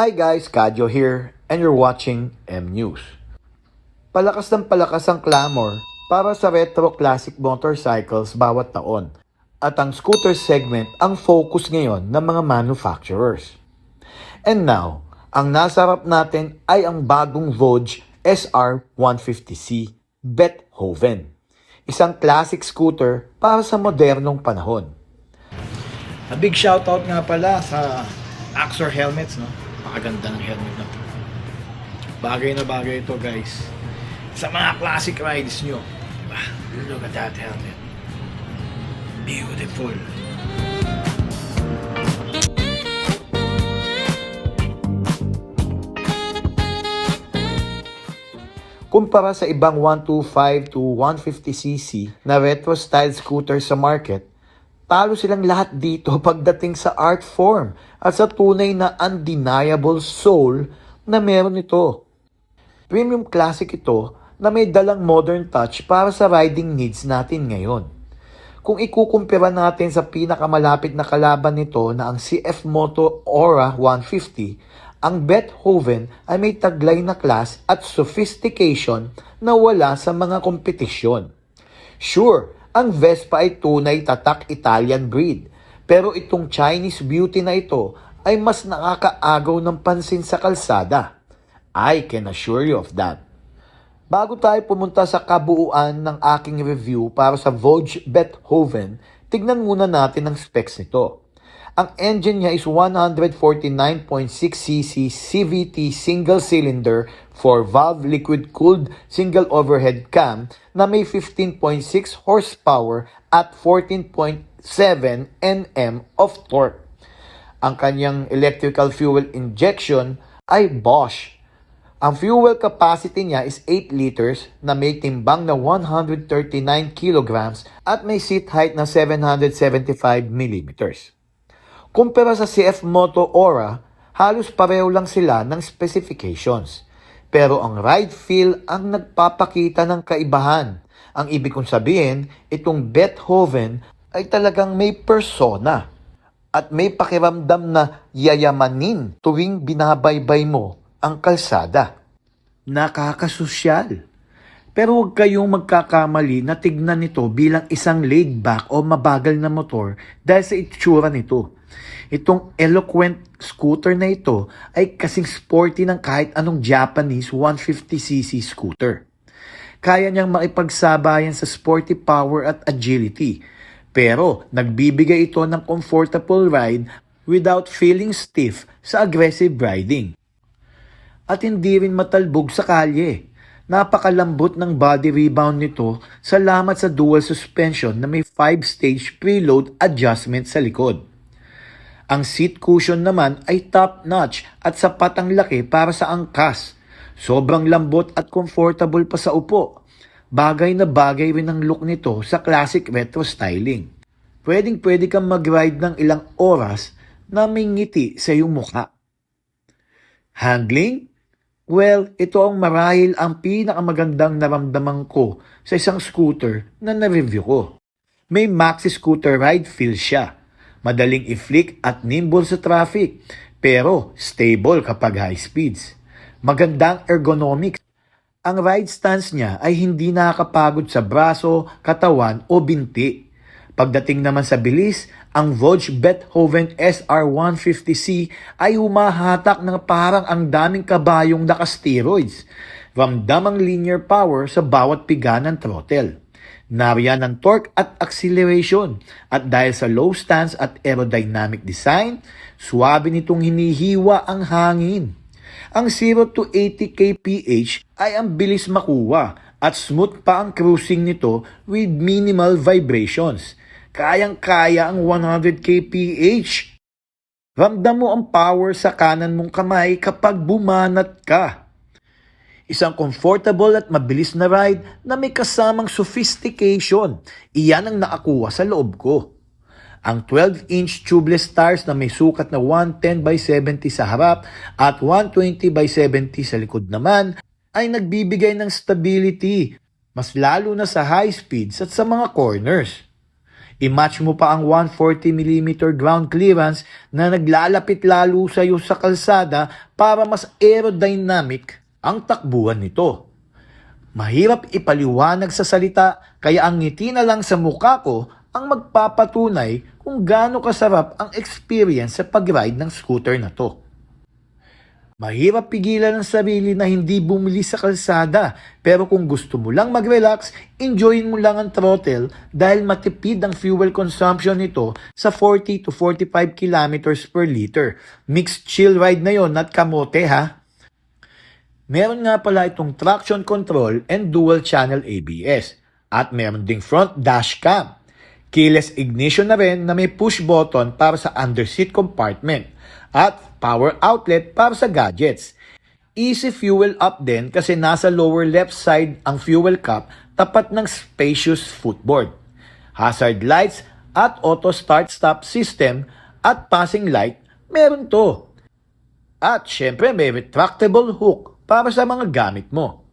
Hi guys, Kadyo here, and you're watching M News. Palakas ng palakas ang clamor para sa retro classic motorcycles bawat taon. At ang scooter segment ang focus ngayon ng mga manufacturers. And now, ang nasa harap natin ay ang bagong Vogue SR150C Beethoven. Isang classic scooter para sa modernong panahon. A big shoutout nga pala sa Axor Helmets, no? Pakaganda ng helmet na to. Bagay na bagay ito, guys. Sa mga classic rides nyo. Diba? Look at that helmet. Beautiful. Kumpara sa ibang 125 to 150cc na retro style scooter sa market, talo silang lahat dito pagdating sa art form at sa tunay na undeniable soul na meron ito. Premium classic ito na may dalang modern touch para sa riding needs natin ngayon. Kung ikukumpira natin sa pinakamalapit na kalaban nito na ang CF Moto Aura 150, ang Beethoven ay may taglay na class at sophistication na wala sa mga kompetisyon. Sure, ang Vespa ay tunay tatak Italian breed, pero itong Chinese beauty na ito ay mas nakakaagaw ng pansin sa kalsada. I can assure you of that. Bago tayo pumunta sa kabuuan ng aking review para sa Vogue Beethoven, tignan muna natin ang specs nito. Ang engine niya is 149.6cc CVT single-cylinder 4-valve liquid-cooled single overhead cam na may 15.6 horsepower at 14.7 Nm of torque. Ang kanyang electrical fuel injection ay Bosch. Ang fuel capacity niya is 8 liters na may timbang na 139 kilograms at may seat height na 775 millimeters. Kumpara sa CF Moto Aura, halos pareho lang sila ng specifications. Pero ang ride feel ang nagpapakita ng kaibahan. Ang ibig kong sabihin, itong Beethoven ay talagang may persona at may pakiramdam na yayamanin tuwing binabaybay mo ang kalsada. Nakakasosyal. Pero huwag kayong magkakamali na tignan nito bilang isang laid-back o mabagal na motor dahil sa itsura nito. Itong eloquent scooter na ito ay kasing sporty ng kahit anong Japanese 150cc scooter. Kaya niyang makipagsabayan sa sporty power at agility. Pero nagbibigay ito ng comfortable ride without feeling stiff sa aggressive riding. At hindi rin matalbog sa kalye. Napakalambot ng body rebound nito salamat sa dual suspension na may 5-stage preload adjustment sa likod. Ang seat cushion naman ay top-notch at sapat ang laki para sa angkas. Sobrang lambot at comfortable pa sa upo. Bagay na bagay rin ang look nito sa classic retro styling. Pwedeng-pwede kang mag-ride ng ilang oras na may ngiti sa iyong mukha. Handling? Well, ito ang marahil ang pinakamagandang naramdaman ko sa isang scooter na na-review ko. May maxi scooter ride feel siya. Madaling i-flick at nimble sa traffic, pero stable kapag high speeds. Magandang ergonomics. Ang ride stance niya ay hindi nakakapagod sa braso, katawan o binti. Pagdating naman sa bilis, ang Vogue Beethoven SR150C ay humahatak ng parang ang daming kabayong naka-steroids. Ramdam ang linear power sa bawat piga ng throttle. Nariyan ang torque at acceleration at dahil sa low stance at aerodynamic design, suwabe nitong hinihiwa ang hangin. Ang 0 to 80 kph ay ang bilis makuha at smooth pa ang cruising nito with minimal vibrations. Kayang-kaya ang 100 kph. Ramdam mo ang power sa kanan mong kamay kapag bumanat ka. Isang comfortable at mabilis na ride na may kasamang sophistication. Iyan ang nakakuha sa loob ko. Ang 12-inch tubeless tires na may sukat na 110/70 sa harap at 120/70 sa likod naman ay nagbibigay ng stability, mas lalo na sa high speeds at sa mga corners. I-match mo pa ang 140mm ground clearance na naglalapit lalo sa iyo sa kalsada para mas aerodynamic ang takbuhan nito. Mahirap ipaliwanag sa salita kaya ang ngiti na lang sa mukha ko ang magpapatunay kung gaano kasarap ang experience sa pag-ride ng scooter na to. Mahirap pigilan ang sarili na hindi bumili sa kalsada, pero kung gusto mo lang mag-relax, enjoyin mo lang ang throttle dahil matipid ang fuel consumption nito sa 40 to 45 kilometers per liter. Mixed chill ride na yon, not kamote ha. Meron nga pala itong traction control and dual channel ABS at meron ding front dash cam. Keyless ignition na rin na may push button para sa underseat compartment at power outlet para sa gadgets. Easy fuel up din kasi nasa lower left side ang fuel cap tapat ng spacious footboard. Hazard lights at auto start-stop system at passing light meron to. At syempre may retractable hook para sa mga gamit mo.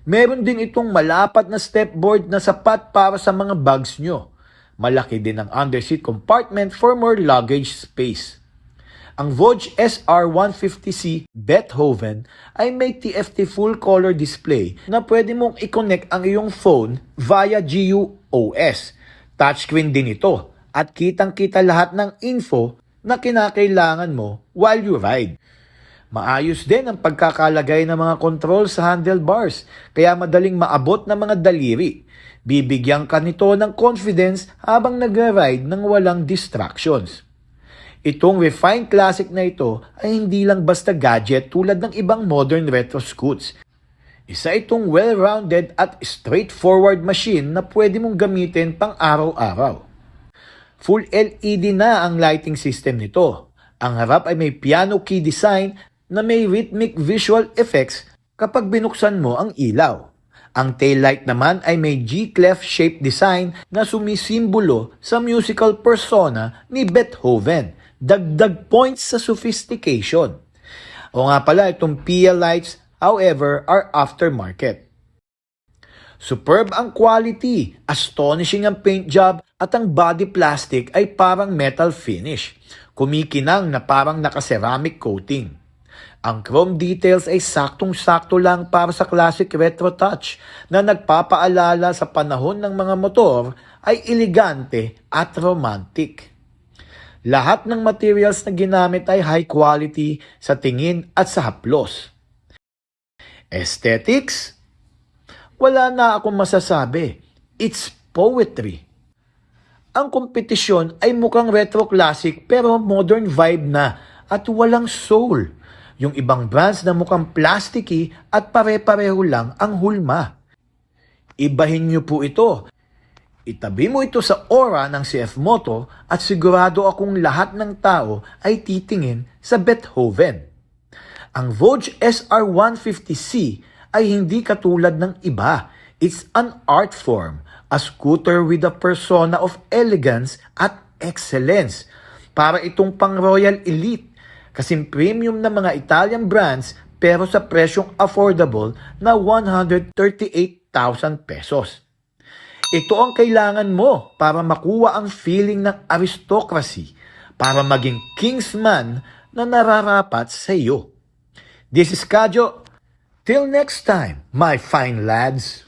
Meron din itong malapat na stepboard na sapat para sa mga bags nyo. Malaki din ang underseat compartment for more luggage space. Ang Vogue SR150C Beethoven ay may TFT full color display na pwede mong i-connect ang iyong phone via GUOS. Touchscreen din ito at kitang-kita lahat ng info na kinakailangan mo while you ride. Maayos din ang pagkakalagay ng mga control sa handlebars, kaya madaling maabot ng mga daliri. Bibigyan ka nito ng confidence habang nag-ride ng walang distractions. Itong refined classic na ito ay hindi lang basta gadget tulad ng ibang modern retro scoots. Isa itong well-rounded at straightforward machine na pwede mong gamitin pang araw-araw. Full LED na ang lighting system nito. Ang harap ay may piano key design na may rhythmic visual effects kapag binuksan mo ang ilaw. Ang taillight naman ay may G-clef shaped design na sumisimbolo sa musical persona ni Beethoven. Dagdag points sa sophistication. O nga pala, itong PL lights, however, are aftermarket. Superb ang quality, astonishing ang paint job, at ang body plastic ay parang metal finish. Kumikinang na parang naka-ceramic coating. Ang chrome details ay saktong-sakto lang para sa classic retro touch na nagpapaalala sa panahon ng mga motor ay elegante at romantic. Lahat ng materials na ginamit ay high quality sa tingin at sa haplos. Aesthetics? Wala na akong masasabi. It's poetry. Ang kompetisyon ay mukhang retro classic pero modern vibe na at walang soul. Yung ibang brands na mukhang plasticky at pare-pareho lang ang hulma. Ibahin niyo po ito. Itabi mo ito sa aura ng CF Moto at sigurado akong lahat ng tao ay titingin sa Beethoven. Ang Vogue SR150C ay hindi katulad ng iba. It's an art form, a scooter with a persona of elegance at excellence. Para itong pang-royal elite. Kasing premium na mga Italian brands pero sa presyong affordable na 138,000 pesos. Ito ang kailangan mo para makuha ang feeling ng aristocracy, para maging kingsman na nararapat sa iyo. This is Kadyo. Till next time, my fine lads.